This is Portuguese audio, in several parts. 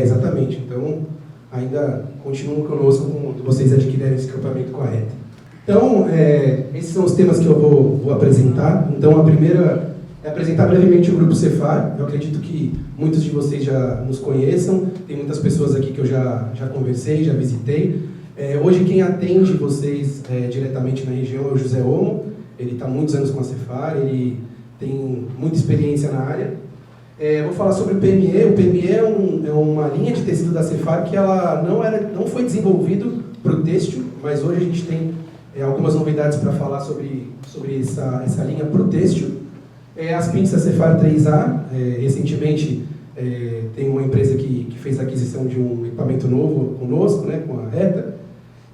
Exatamente. Então, ainda continuam conosco quando vocês adquirirem esse equipamento correto. Então, esses são os temas que eu vou apresentar. Então, a primeira é apresentar brevemente o Grupo Cefar. Eu acredito que muitos de vocês já nos conheçam. Tem muitas pessoas aqui que eu já conversei, já visitei. Hoje, quem atende vocês diretamente na região é o José Omo. Ele está há muitos anos com a Cefar, ele tem muita experiência na área. Vou falar sobre o PME. O PME é uma linha de tecido da Cefar que ela não foi desenvolvido para o têxtil, mas hoje a gente tem algumas novidades para falar sobre essa linha para o têxtil. As pinças Cefar 3A, recentemente tem uma empresa que fez a aquisição de um equipamento novo conosco, né, com a Reta.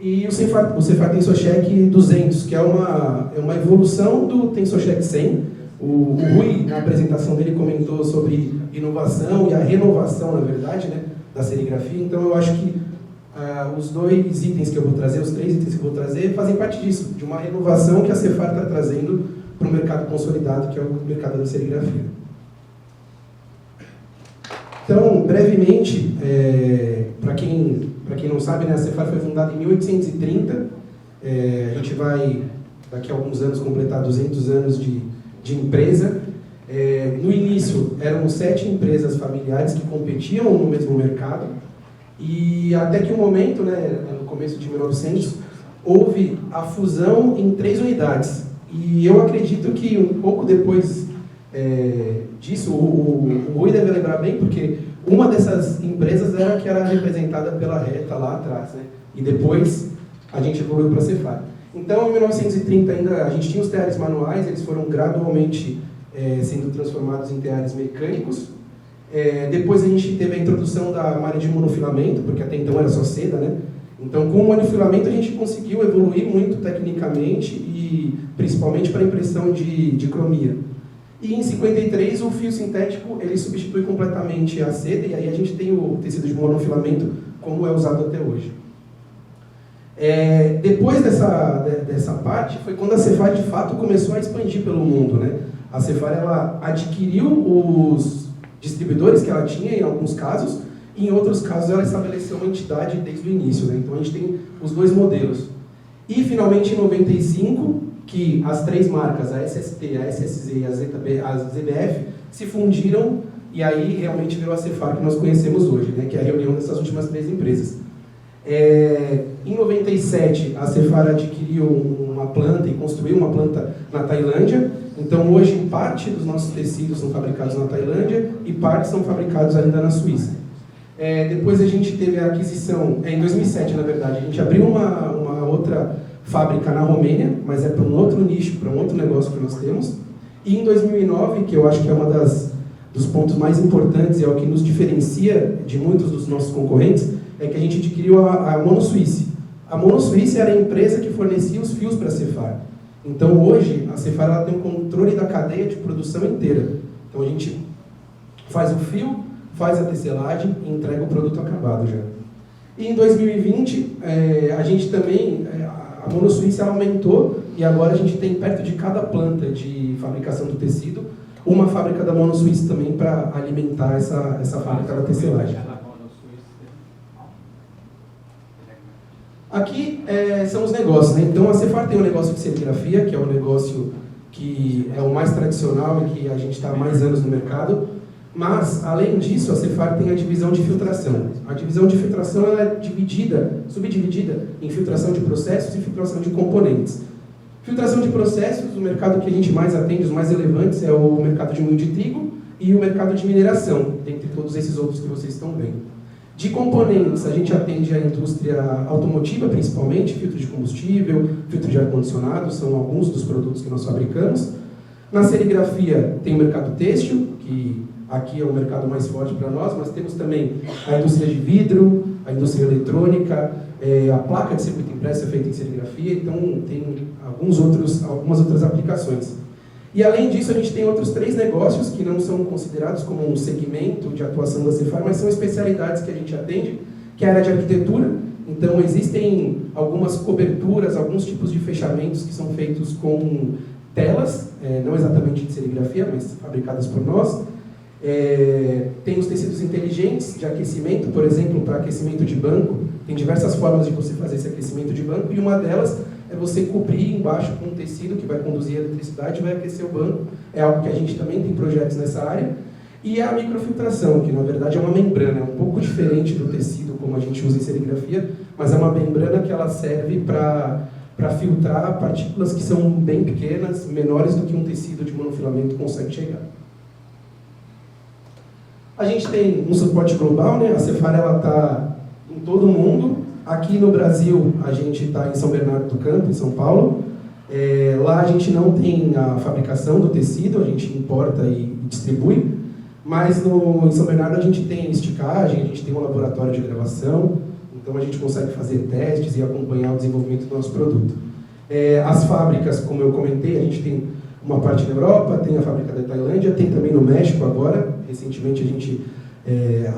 E o Cefar Tensocheck 200, que é uma evolução do Tensocheck 100. O Rui, na apresentação dele, comentou sobre inovação e a renovação, na verdade, né, da serigrafia. Então, eu acho que os dois itens que eu vou trazer, os três itens que eu vou trazer, fazem parte disso, de uma renovação que a Cefar está trazendo para o mercado consolidado, que é o mercado da serigrafia. Então, brevemente, para quem não sabe, né, a Cefar foi fundada em 1830. A gente vai, daqui a alguns anos, completar 200 anos de empresa. No início, eram 7 empresas familiares que competiam no mesmo mercado. E até que um momento, né, no começo de 1900, houve a fusão em 3 unidades. E eu acredito que um pouco depois disso, o Rui deve lembrar bem, porque uma dessas empresas era que era representada pela Reta lá atrás, né? E depois a gente evoluiu para a Cefar. Então, em 1930 ainda a gente tinha os teares manuais, eles foram gradualmente sendo transformados em teares mecânicos. Depois a gente teve a introdução da malha de monofilamento, porque até então era só seda, né? Então, com o monofilamento a gente conseguiu evoluir muito tecnicamente e principalmente para a impressão de cromia. E em 53 o fio sintético ele substitui completamente a seda e aí a gente tem o tecido de monofilamento como é usado até hoje. Depois dessa parte foi quando a Cefar de fato começou a expandir pelo mundo, né? A Cefar ela adquiriu os distribuidores que ela tinha em alguns casos e em outros casos ela estabeleceu uma entidade desde o início, né? Então a gente tem os dois modelos. E finalmente em 95 que as 3 marcas, a SST, a SSZ e a ZBF, se fundiram e aí realmente virou a Cefar que nós conhecemos hoje, né? Que é a reunião dessas últimas 3 empresas. Em 97, a Cefar adquiriu uma planta e construiu uma planta na Tailândia. Então, hoje, parte dos nossos tecidos são fabricados na Tailândia e parte são fabricados ainda na Suíça. Depois a gente teve a aquisição, em 2007, na verdade, a gente abriu uma outra fábrica na Romênia, mas para um outro nicho, para um outro negócio que nós temos. E em 2009, que eu acho que é uma dos pontos mais importantes e é o que nos diferencia de muitos dos nossos concorrentes, é que a gente adquiriu a Monosuisse. A Monosuisse era a empresa que fornecia os fios para a Cefar. Então, hoje, a Cefar ela tem um controle da cadeia de produção inteira. Então, a gente faz o fio, faz a tecelagem e entrega o produto acabado já. E em 2020, a gente também, a Monosuisse aumentou e agora a gente tem perto de cada planta de fabricação do tecido, uma fábrica da Monosuisse também para alimentar essa fábrica da tecelagem. Aqui são os negócios, né? Então a Cefar tem um negócio de serigrafia, que é um negócio que é o mais tradicional e que a gente está há mais anos no mercado, mas além disso a Cefar tem a divisão de filtração. A divisão de filtração ela é subdividida em filtração de processos e filtração de componentes. Filtração de processos, o mercado que a gente mais atende, os mais relevantes, é o mercado de moinho de trigo e o mercado de mineração, dentre todos esses outros que vocês estão vendo. De componentes, a gente atende a indústria automotiva, principalmente, filtro de combustível, filtro de ar-condicionado, são alguns dos produtos que nós fabricamos. Na serigrafia, tem o mercado têxtil, que aqui é o mercado mais forte para nós, mas temos também a indústria de vidro, a indústria eletrônica, a placa de circuito impresso é feita em serigrafia, então tem algumas outras aplicações. E além disso, a gente tem outros 3 negócios que não são considerados como um segmento de atuação da Cefar, mas são especialidades que a gente atende, que é a área de arquitetura. Então, existem algumas coberturas, alguns tipos de fechamentos que são feitos com telas, não exatamente de serigrafia, mas fabricadas por nós. Tem os tecidos inteligentes de aquecimento, por exemplo, para aquecimento de banco. Tem diversas formas de você fazer esse aquecimento de banco, e uma delas é você cobrir embaixo com um tecido que vai conduzir a eletricidade e vai aquecer o banco. É algo que a gente também tem projetos nessa área. E a microfiltração, que na verdade é uma membrana, é um pouco diferente do tecido como a gente usa em serigrafia, mas é uma membrana que ela serve para filtrar partículas que são bem pequenas, menores do que um tecido de monofilamento consegue chegar. A gente tem um suporte global, né? A Cefar está em todo o mundo. Aqui no Brasil, a gente está em São Bernardo do Campo, em São Paulo. Lá a gente não tem a fabricação do tecido, a gente importa e distribui. Mas em São Bernardo a gente tem esticagem, a gente tem um laboratório de gravação, então a gente consegue fazer testes e acompanhar o desenvolvimento do nosso produto. As fábricas, como eu comentei, a gente tem uma parte na Europa, tem a fábrica da Tailândia, tem também no México agora. Recentemente a gente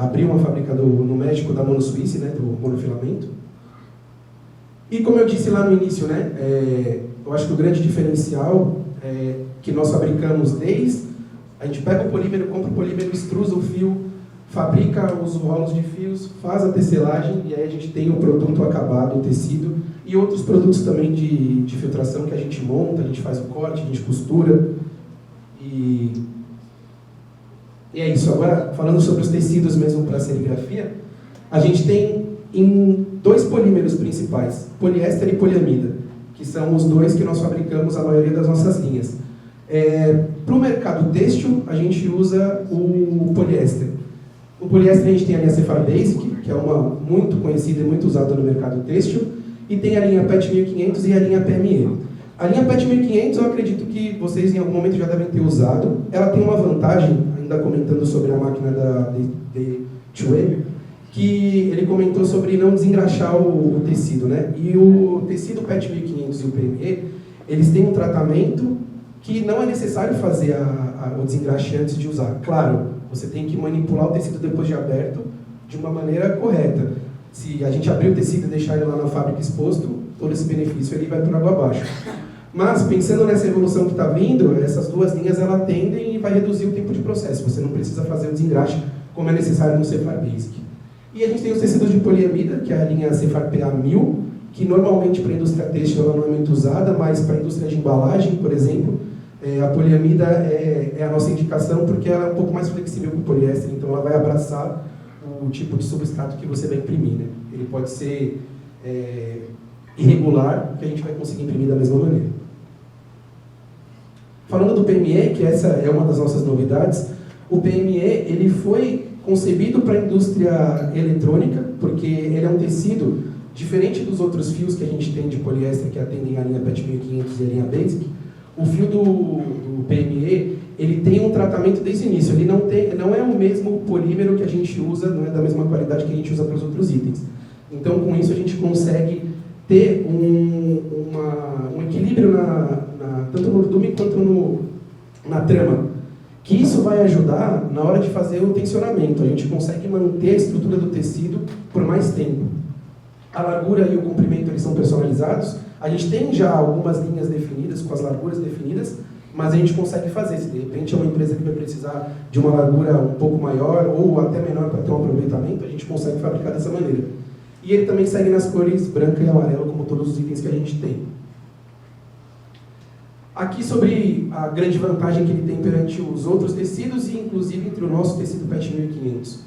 abriu uma fábrica no México da Monosuíce, né, do monofilamento. E como eu disse lá no início, né, eu acho que o grande diferencial é que nós fabricamos a gente pega o polímero, compra o polímero, extrusa o fio, fabrica os rolos de fios, faz a tecelagem e aí a gente tem o produto acabado, o tecido e outros produtos também de filtração que a gente monta, a gente faz o corte, a gente costura. E é isso. Agora, falando sobre os tecidos mesmo para a serigrafia, a gente tem em 2 polímeros principais, poliéster e poliamida, que são os 2 que nós fabricamos a maioria das nossas linhas. Para o mercado têxtil, a gente usa o poliéster. O poliéster a gente tem a linha Cefar Basic, que é uma muito conhecida e muito usada no mercado têxtil, e tem a linha PET 1500 e a linha PME. A linha PET 1500 eu acredito que vocês em algum momento já devem ter usado. Ela tem uma vantagem, ainda comentando sobre a máquina da D2M, que ele comentou sobre não desengraxar o tecido, né? E o tecido PET 1500 e o PME, eles têm um tratamento que não é necessário fazer o desengraxe antes de usar. Claro, você tem que manipular o tecido depois de aberto de uma maneira correta. Se a gente abrir o tecido e deixar ele lá na fábrica exposto, todo esse benefício ele vai por água abaixo. Mas, pensando nessa evolução que está vindo, essas 2 linhas ela atendem e vai reduzir o tempo de processo. Você não precisa fazer o desengraxe como é necessário no Cefar Basic. E a gente tem os tecidos de poliamida, que é a linha Cefar PA1000, que normalmente para a indústria têxtil ela não é muito usada, mas para a indústria de embalagem, por exemplo, a poliamida é a nossa indicação porque ela é um pouco mais flexível que o poliéster, então ela vai abraçar o tipo de substrato que você vai imprimir, né? Ele pode ser irregular, que a gente vai conseguir imprimir da mesma maneira. Falando do PME, que essa é uma das nossas novidades, o PME ele foi concebido para a indústria eletrônica, porque ele é um tecido diferente dos outros fios que a gente tem de poliéster que atendem a linha PET 1500 e a linha Basic. O fio do PME, ele tem um tratamento desde o início, ele não é o mesmo polímero que a gente usa, não é da mesma qualidade que a gente usa para os outros itens. Então, com isso, a gente consegue ter um equilíbrio tanto no dume quanto na trama, que isso vai ajudar na hora de fazer o tensionamento. A gente consegue manter a estrutura do tecido por mais tempo. A largura e o comprimento eles são personalizados. A gente tem já algumas linhas definidas, com as larguras definidas, mas a gente consegue fazer. Se de repente é uma empresa que vai precisar de uma largura um pouco maior ou até menor para ter um aproveitamento, a gente consegue fabricar dessa maneira. E ele também segue nas cores branca e amarelo, como todos os itens que a gente tem. Aqui sobre a grande vantagem que ele tem perante os outros tecidos e inclusive entre o nosso tecido PET 1500.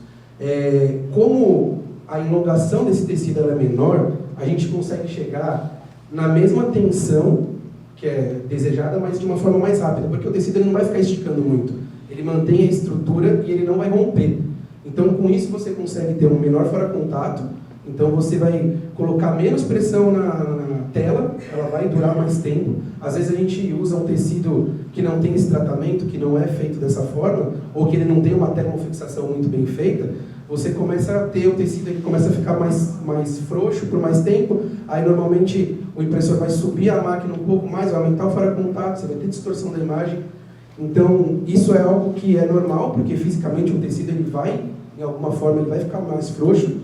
Como a elongação desse tecido é menor, a gente consegue chegar na mesma tensão que é desejada, mas de uma forma mais rápida, porque o tecido ele não vai ficar esticando muito. Ele mantém a estrutura e ele não vai romper. Então, com isso, você consegue ter um menor fora-contato. Então, você vai colocar menos pressão na tela, ela vai durar mais tempo. Às vezes, a gente usa um tecido que não tem esse tratamento, que não é feito dessa forma, ou que ele não tem uma termofixação muito bem feita. Você começa a ter o tecido, ele começa a ficar mais frouxo por mais tempo. Aí, normalmente, o impressor vai subir a máquina um pouco mais, vai aumentar o fora-contato, você vai ter distorção da imagem. Então, isso é algo que é normal, porque fisicamente o tecido ele vai, em alguma forma, ele vai ficar mais frouxo,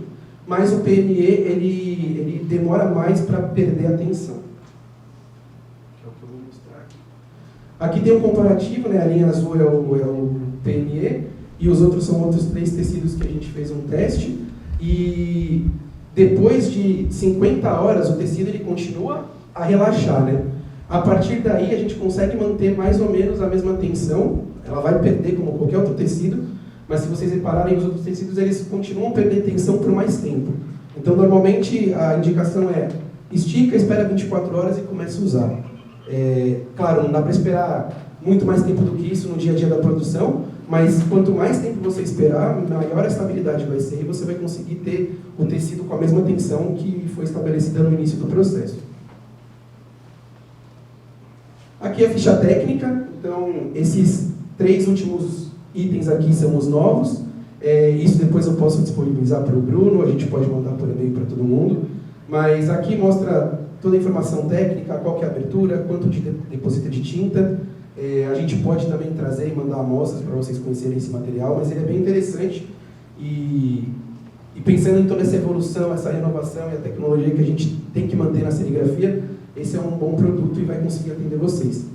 mas o PME ele demora mais para perder a tensão. Que é o que eu vou mostrar aqui. Aqui tem um comparativo, né? A linha azul é o PME, e os outros são outros 3 tecidos que a gente fez um teste, e depois de 50 horas o tecido ele continua a relaxar, né? A partir daí a gente consegue manter mais ou menos a mesma tensão, ela vai perder como qualquer outro tecido, mas se vocês repararem, os outros tecidos eles continuam a perder tensão por mais tempo. Então normalmente a indicação é estica, espera 24 horas e começa a usar. Claro, não dá para esperar muito mais tempo do que isso no dia a dia da produção, mas quanto mais tempo você esperar, maior a estabilidade vai ser e você vai conseguir ter o tecido com a mesma tensão que foi estabelecida no início do processo. Aqui é a ficha técnica, então esses 3 últimos itens aqui são os novos. Isso depois eu posso disponibilizar para o Bruno, a gente pode mandar por e-mail para todo mundo, mas aqui mostra toda a informação técnica, qual que é a abertura, quanto deposita de tinta. A gente pode também trazer e mandar amostras para vocês conhecerem esse material, mas ele é bem interessante e pensando em toda essa evolução, essa renovação e a tecnologia que a gente tem que manter na serigrafia, esse é um bom produto e vai conseguir atender vocês.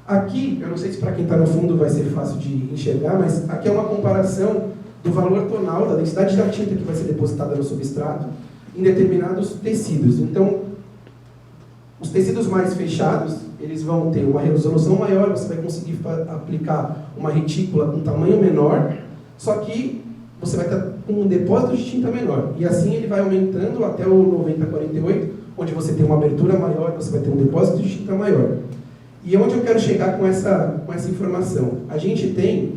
Aqui, eu não sei se para quem está no fundo vai ser fácil de enxergar, mas aqui é uma comparação do valor tonal, da densidade da tinta que vai ser depositada no substrato em determinados tecidos. Então, os tecidos mais fechados, eles vão ter uma resolução maior, você vai conseguir aplicar uma retícula com tamanho menor, só que você vai estar com um depósito de tinta menor. E assim ele vai aumentando até o 90-48, onde você tem uma abertura maior, você vai ter um depósito de tinta maior. E onde eu quero chegar com essa informação? A gente tem,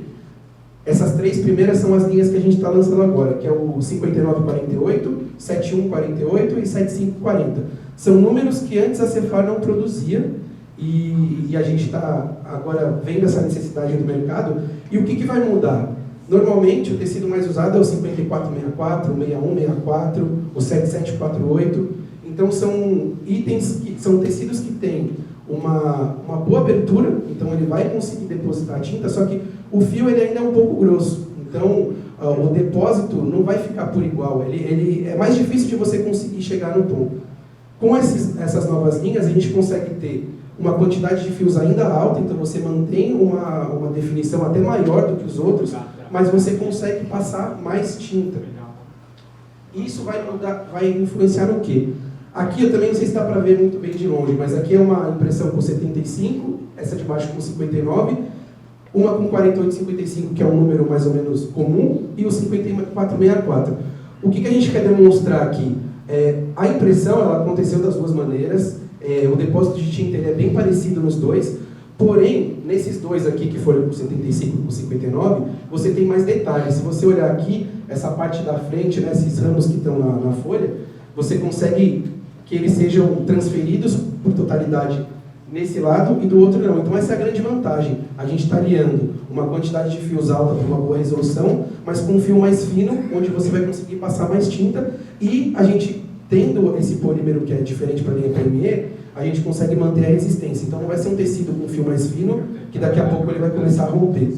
essas 3 primeiras são as linhas que a gente está lançando agora, que é o 5948, 7148 e 7540. São números que antes a Cefar não produzia, e a gente está agora vendo essa necessidade do mercado. E o que vai mudar? Normalmente o tecido mais usado é o 5464, o 6164, o 7748. Então são itens, são tecidos que têm uma boa abertura, então ele vai conseguir depositar a tinta, só que o fio ele ainda é um pouco grosso. Então o depósito não vai ficar por igual, ele é mais difícil de você conseguir chegar no ponto. Com essas novas linhas a gente consegue ter uma quantidade de fios ainda alta, então você mantém uma definição até maior do que os outros, mas você consegue passar mais tinta. Isso vai influenciar no quê? Aqui eu também não sei se dá para ver muito bem de longe, mas aqui é uma impressão com 75, essa de baixo com 59, uma com 48,55, que é um número mais ou menos comum, e o 54,64. O que a gente quer demonstrar aqui? A impressão ela aconteceu das duas maneiras, o depósito de tinta ele é bem parecido nos dois, porém, nesses dois aqui, que foram com 75 e com 59, você tem mais detalhes. Se você olhar aqui, essa parte da frente, né, esses ramos que estão na folha, você consegue que eles sejam transferidos por totalidade nesse lado e do outro não. Então essa é a grande vantagem. A gente está aliando uma quantidade de fios alta para uma boa resolução, mas com um fio mais fino, onde você vai conseguir passar mais tinta, e a gente, tendo esse polímero que é diferente para a linha PME, a gente consegue manter a resistência. Então não vai ser um tecido com fio mais fino, que daqui a pouco ele vai começar a romper.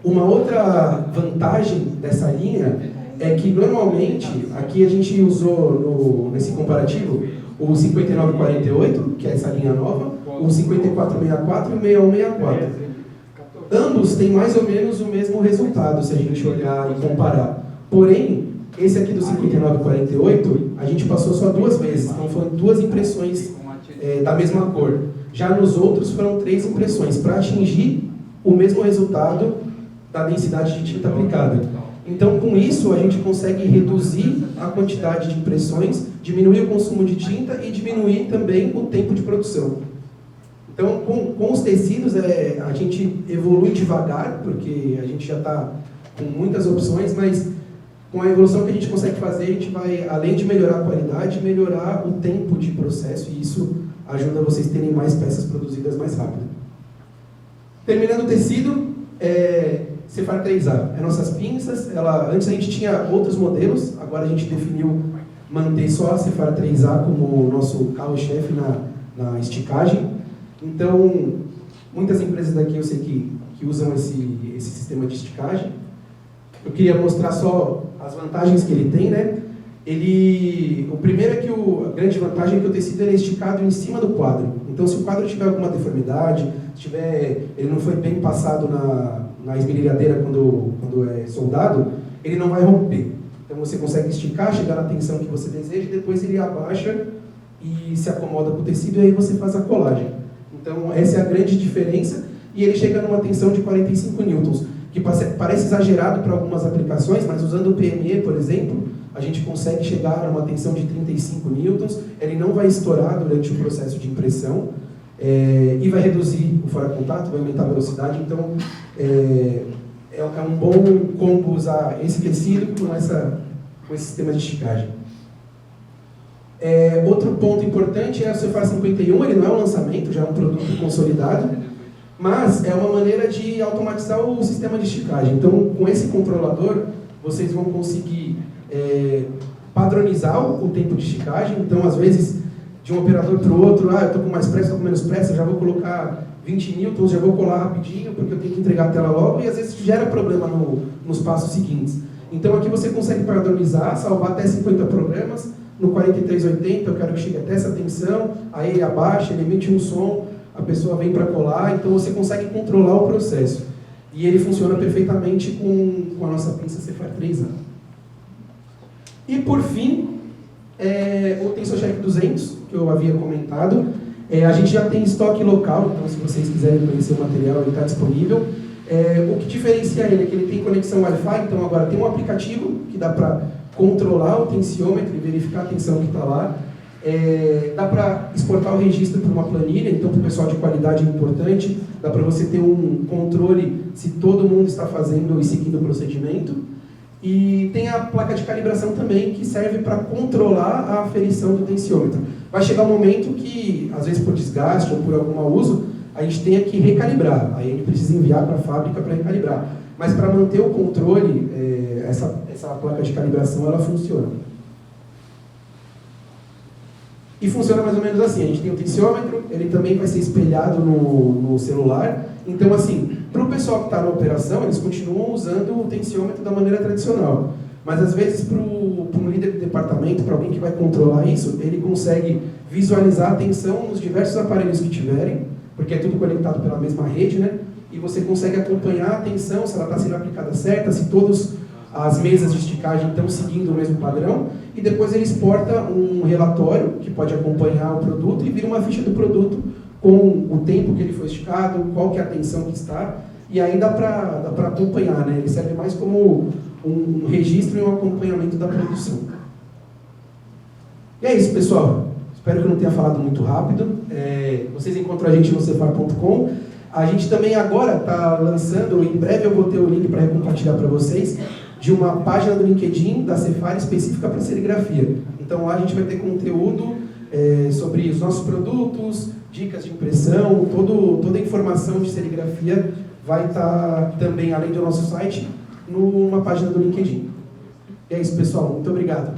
Uma outra vantagem dessa linha é que normalmente, aqui a gente usou nesse comparativo o 5948, que é essa linha nova, o 5464 e o 6164. Ambos têm mais ou menos o mesmo resultado, se a gente olhar e comparar. Porém, esse aqui do 5948, a gente passou só 2 vezes, então foram 2 impressões da mesma cor. Já nos outros foram 3 impressões, para atingir o mesmo resultado da densidade de tinta aplicada. Então, com isso, a gente consegue reduzir a quantidade de impressões, diminuir o consumo de tinta e diminuir também o tempo de produção. Então, com os tecidos, a gente evolui devagar, porque a gente já está com muitas opções, mas com a evolução que a gente consegue fazer, a gente vai, além de melhorar a qualidade, melhorar o tempo de processo, e isso ajuda vocês a terem mais peças produzidas mais rápido. Terminando o tecido, Cefar 3A, nossas pinças. Antes a gente tinha outros modelos, agora a gente definiu manter só a Cefar 3A como o nosso carro-chefe na esticagem. Então, muitas empresas daqui eu sei que usam esse sistema de esticagem. Eu queria mostrar só as vantagens que ele tem, né? O primeiro é que a grande vantagem é que o tecido é esticado em cima do quadro. Então, se o quadro tiver alguma deformidade, ele não foi bem passado na esmerilhadeira quando é soldado, ele não vai romper. Então você consegue esticar, chegar na tensão que você deseja, e depois ele abaixa e se acomoda com o tecido, e aí você faz a colagem. Então essa é a grande diferença, e ele chega numa tensão de 45 newtons, que parece exagerado para algumas aplicações, mas usando o PME, por exemplo, a gente consegue chegar a uma tensão de 35 newtons, ele não vai estourar durante o processo de impressão, e vai reduzir o fora-contato, vai aumentar a velocidade. Então é um bom combo usar esse tecido com esse sistema de esticagem. Outro ponto importante é o Cefar 51, ele não é um lançamento, já é um produto consolidado, mas é uma maneira de automatizar o sistema de esticagem. Então, com esse controlador, vocês vão conseguir padronizar o tempo de esticagem. Então, às vezes, de um operador para o outro, eu estou com mais pressa, estou com menos pressa, já vou colocar 20 newtons, já vou colar rapidinho, porque eu tenho que entregar a tela logo, e às vezes gera problema nos passos seguintes. Então, aqui você consegue padronizar, salvar até 50 programas. No 4380, eu quero que chegue até essa tensão, aí ele abaixa, ele emite um som, a pessoa vem para colar, então você consegue controlar o processo. E ele funciona perfeitamente com a nossa pinça Cefar 3A. E por fim, o Tensocheck 200, que eu havia comentado. A gente já tem estoque local, então se vocês quiserem conhecer o material, ele está disponível. O que diferencia ele é que ele tem conexão Wi-Fi, então agora tem um aplicativo que dá para controlar o tensiômetro e verificar a tensão que está lá. Dá para exportar o registro para uma planilha, então para o pessoal de qualidade é importante. Dá para você ter um controle se todo mundo está fazendo e seguindo o procedimento. E tem a placa de calibração também, que serve para controlar a aferição do tensiômetro. Vai chegar um momento que, às vezes por desgaste ou por algum mau uso, a gente tenha que recalibrar. Aí a gente precisa enviar para a fábrica para recalibrar. Mas para manter o controle, essa placa de calibração ela funciona. E funciona mais ou menos assim: a gente tem o tensiômetro, ele também vai ser espelhado no celular. Então, assim, para o pessoal que está na operação, eles continuam usando o tensiômetro da maneira tradicional. Mas, às vezes, para um líder de departamento, para alguém que vai controlar isso, ele consegue visualizar a tensão nos diversos aparelhos que tiverem, porque é tudo conectado pela mesma rede, né? E você consegue acompanhar a tensão, se ela está sendo aplicada certa, se todas as mesas de esticagem estão seguindo o mesmo padrão, e depois ele exporta um relatório que pode acompanhar o produto e vira uma ficha do produto com o tempo que ele foi esticado, qual que é a tensão que está, e aí dá para acompanhar, né? Ele serve mais como um registro e um acompanhamento da produção. E é isso, pessoal. Espero que eu não tenha falado muito rápido. Vocês encontram a gente no cefar.com. A gente também agora está lançando, em breve eu vou ter o link para compartilhar para vocês, de uma página do LinkedIn da Cefar específica para serigrafia. Então lá a gente vai ter conteúdo sobre os nossos produtos, dicas de impressão, toda a informação de serigrafia vai estar também, além do nosso site, numa página do LinkedIn. E é isso, pessoal. Muito obrigado.